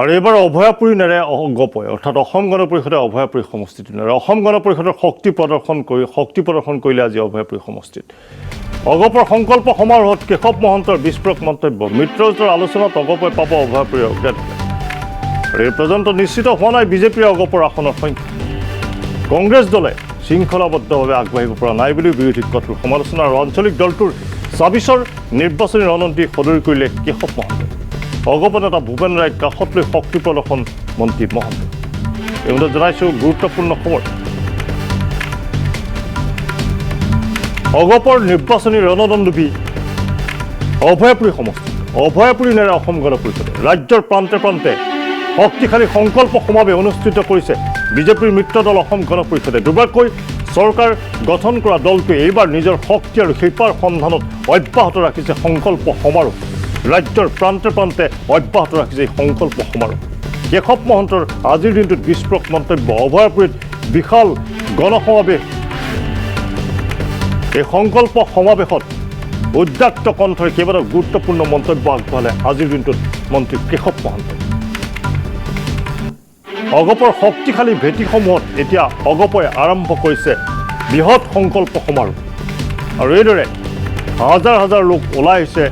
আৰু এইবাৰ অভয়াপুৰী নেৰে গপয় অৰ্থাৎ অসম গণ পৰিষদে অভয়াপুৰী সমষ্টিত নেৰে অসম গণ পৰিষদৰ শক্তি প্ৰদৰ্শন কৰিলে আজি অভয়াপুৰী সমষ্টিত অগপৰ সংকল্প সমাৰোহত কেশৱ মহন্তৰ বিস্ফোৰক মন্তব্য মিত্ৰজোঁটৰ আলোচনাত অগপই পাব অভয়াপুৰীৰ অগ্ৰাধিকাৰ আৰু এই পৰ্যন্ত নিশ্চিত হোৱা নাই বিজেপিৰ অগপৰ আসনৰ সংখ্যা কংগ্ৰেছ দলে শৃংখলাবদ্ধভাৱে আগবাঢ়িব পৰা নাই বুলিও বিৰোধীক কঠোৰ সমালোচনা আৰু আঞ্চলিক দলটোৰ ২৬ৰ নিৰ্বাচনী ৰণনীতি সদৰি কৰিলে কেশৱ মহন্তই অগপ নেতা ভূপেন ৰায়ক কাষত লৈ শক্তি প্ৰদৰ্শন মন্ত্ৰী মহন্ত এই মুহূৰ্তত জনাইছোঁ গুৰুত্বপূৰ্ণ খবৰ অগপৰ নিৰ্বাচনী ৰণদণ্ডুবি অভয়াপুৰী সমষ্টিত অভয়াপুৰী নেৰে অসম গণ পৰিষদে ৰাজ্যৰ প্ৰান্তে প্ৰান্তে শক্তিশালী সংকল্প সমাৱেশ অনুষ্ঠিত কৰিছে বিজেপিৰ মিত্ৰ দল অসম গণ পৰিষদে দুবাৰকৈ চৰকাৰ গঠন কৰা দলটোৱে এইবাৰ নিজৰ শক্তি আৰু শিপাৰ সন্ধানত অব্যাহত ৰাখিছে সংকল্প সমাৰোহ ৰাজ্যৰ প্ৰান্তে প্ৰান্তে অব্যাহত ৰাখিছে এই সংকল্প সমাৰোহ কেশৱ মহন্তৰ আজিৰ দিনটোত বিস্ফোৰক মন্তব্য অভয়াপুৰীত বিশাল গণসমাৱেশ এই সংকল্প সমাৱেশত উদ্যাক্ত কণ্ঠৰে কেইবাটাও গুৰুত্বপূৰ্ণ মন্তব্য আগবঢ়ালে আজিৰ দিনটোত মন্ত্ৰী কেশৱ মহন্তই অগপৰ শক্তিশালী ভেটিসমূহত এতিয়া অগপই আৰম্ভ কৰিছে বৃহৎ সংকল্প সমাৰোহ আৰু এইদৰে হাজাৰ হাজাৰ লোক ওলাই আহিছে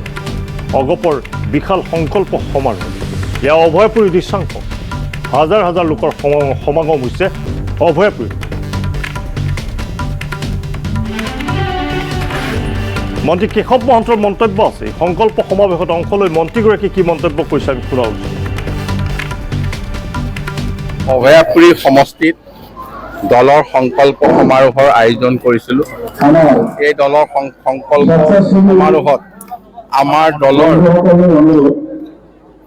অগপৰ বিশাল সংকল্প সমাৰোহ এয়া অভয়াপুৰী দৃশ্যাংশ হাজাৰ হাজাৰ লোকৰ সমাগম হৈছে অভয়াপুৰী মন্ত্ৰী কেশৱ মহন্তৰ মন্তব্য আছে সংকল্প সমাৱেশত অংশ লৈ মন্ত্ৰীগৰাকী কি মন্তব্য কৰিছে আমি শুনা উচিত অভয়াপুৰী সমষ্টিত দলৰ সংকল্প সমাৰোহৰ আয়োজন কৰিছিলোঁ এই দলৰ সংকল্প সমাৰোহত আমাৰ দলৰ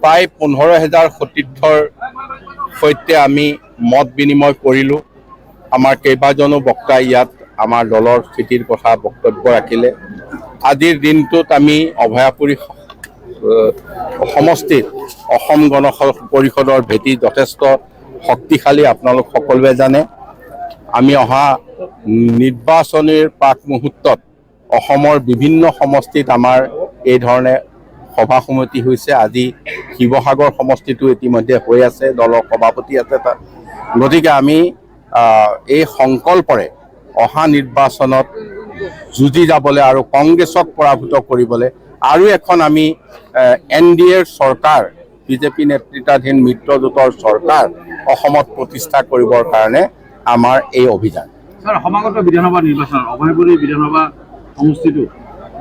প্ৰায় ১৫,০০০ সতীৰ্থৰ সৈতে আমি মত বিনিময় কৰিলোঁ আমাৰ কেইবাজনো বক্তাই ইয়াত আমাৰ দলৰ স্থিতিৰ কথা বক্তব্য ৰাখিলে আজিৰ দিনটোত আমি অভয়াপুৰী সমষ্টিত অসম গণ পৰিষদৰ ভেটি যথেষ্ট শক্তিশালী আপোনালোক সকলোৱে জানে আমি অহা নিৰ্বাচনীৰ প্ৰাক মুহূৰ্তত অসমৰ বিভিন্ন সমষ্টিত আমাৰ এই ধৰণে সভা সমিতি হৈছে আজি শিৱসাগৰ সমষ্টিটো ইতিমধ্যে হৈ আছে দলৰ সভাপতি আছে তাত গতিকে আমি এই সংকল্পৰে অহা নিৰ্বাচনত যুঁজি যাবলৈ আৰু কংগ্ৰেছক পৰাভূত কৰিবলৈ আৰু এখন আমি NDAৰ চৰকাৰ বিজেপি নেতৃত্বাধীন মিত্ৰজোঁটৰ চৰকাৰ অসমত প্ৰতিষ্ঠা কৰিবৰ কাৰণে আমাৰ এই অভিযান স্যাৰ সমাগত বিধানসভা নিৰ্বাচন অভয়াপুৰী বিধানসভা সমষ্টিটো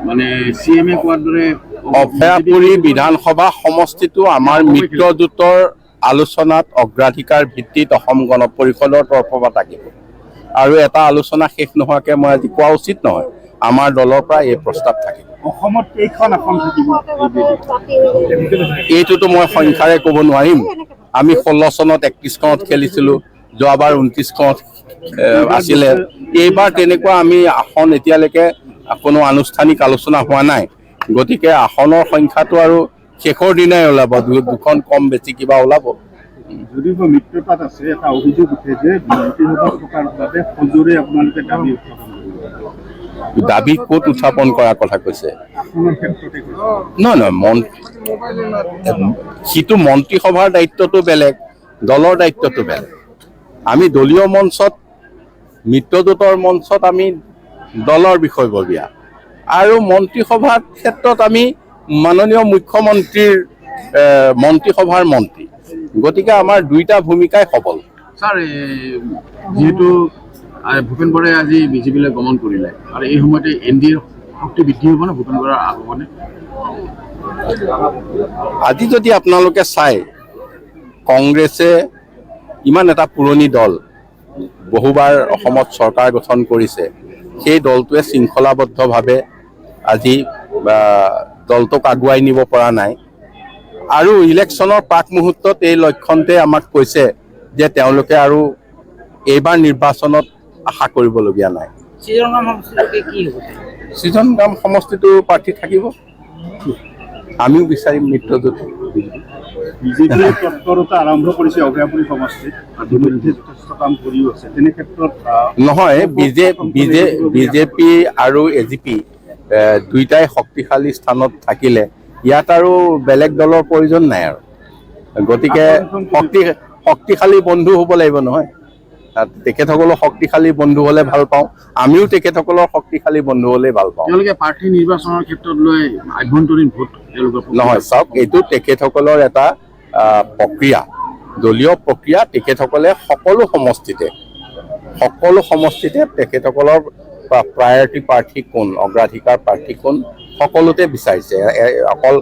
মানে CMA কোৱাৰ দৰে অভয়াপুৰী বিধানসভা সমষ্টিটো আমাৰ মিত্ৰজোঁটৰ আলোচনাত অগ্ৰাধিকাৰ ভিত্তিত অসম গণ পৰিষদৰ তৰফৰ পৰা থাকিব আৰু এটা আলোচনা শেষ নোহোৱাকৈ মই আজি কোৱা উচিত নহয় আমাৰ দলৰ পৰা এই প্ৰস্তাৱ থাকিব অসমত কেইখন আসন থাকিব এইটোতো মই সংখ্যাৰে ক'ব নোৱাৰিম আমি 16 চনত 31খনত খেলিছিলোঁ যোৱাবাৰ 29খনত আছিলে এইবাৰ তেনেকুৱা আমি আসন এতিয়ালৈকে কোনো আনুষ্ঠানিক আলোচনা হোৱা নাই গতিকে আসনৰ সংখ্যাটো আৰু শেষৰ দিনাই ওলাব দুখন কম বেছি কিবা ওলাব যদি মিত্ৰতাত আছে এটা অভিযোগ উঠে যে মন্ত্ৰীসভা থকাৰ বাবে সজোৰে আপোনালোকে দাবী উত্থাপন কৰিব দাবী ক'ত উত্থাপন কৰাৰ কথা কৈছে আসনৰ ক্ষেত্ৰতে নহয় সিটো মন্ত্ৰীসভাৰ দায়িত্বটো বেলেগ দলৰ দায়িত্বটো বেলেগ আমি দলীয় মঞ্চত মিত্ৰজোঁটৰ মঞ্চত আমি দলৰ বিষয়ববীয়া আৰু মন্ত্ৰীসভাৰ ক্ষেত্ৰত আমি মাননীয় মুখ্যমন্ত্ৰীৰ মন্ত্ৰীসভাৰ মন্ত্ৰী গতিকে আমাৰ দুইটা ভূমিকাই সবল স্যাৰ যেহেতু ভূপেন বৰাই আজি বিজেপিলৈ গমন কৰিলে আৰু এই সময়তে NDAৰ শক্তি বৃদ্ধি হ'ব নে ভূপেন বৰাৰ আগমনে আজি যদি আপোনালোকে চাই কংগ্ৰেছে ইমান এটা পুৰণি দল বহুবাৰ অসমত চৰকাৰ গঠন কৰিছে সেই দলটোৱে শৃংখলাবদ্ধভাৱে আজি দলটোক আগুৱাই নিব পৰা নাই আৰু ইলেকশ্যনৰ প্ৰাক মুহূৰ্তত এই লক্ষণতে আমাক কৈছে যে তেওঁলোকে আৰু এইবাৰ নিৰ্বাচনত আশা কৰিবলগীয়া নাই সৃজনগ্ৰাম সমষ্টিটো প্ৰাৰ্থী থাকিব আমিও বিচাৰিম মিত্ৰজোঁট বিজেপিয়ে তৎপৰতা আৰম্ভ কৰিছে অভয়াপুৰী সমষ্টিত ইতিমধ্যে যথেষ্ট কাম কৰিও আছে তেনে ক্ষেত্ৰত নহয় বিজেপি আৰু AGP দুইটাই শক্তিশালী স্থানত থাকিলে ইয়াত আৰু বেলেগ দলৰ প্ৰয়োজন নাই আৰু গতিকে শক্তিশালী বন্ধু হ'ব লাগিব নহয়। তেখেতসকলৰ শক্তিশালী বন্ধু হ'লে ভাল পাওঁ, আমিও তেখেতসকলৰ শক্তিশালী বন্ধু হ'লেই ভাল পাওঁ। তেওঁলোকে প্ৰাৰ্থী নিৰ্বাচনৰ ক্ষেত্ৰত লৈ আভ্যন্তৰীণ ভোট তেওঁলোকৰ নহয়, চাওক, এইটো তেখেতসকলৰ এটা প্ৰক্ৰিয়া, দলীয় প্ৰক্ৰিয়া। তেখেতসকলে সকলো সমষ্টিতে তেখেতসকলৰ প্ৰায়ৰিটি প্ৰাৰ্থী কোন, অগ্ৰাধিকাৰ প্ৰাৰ্থী কোন, সকলোতে বিচাৰিছে। অকল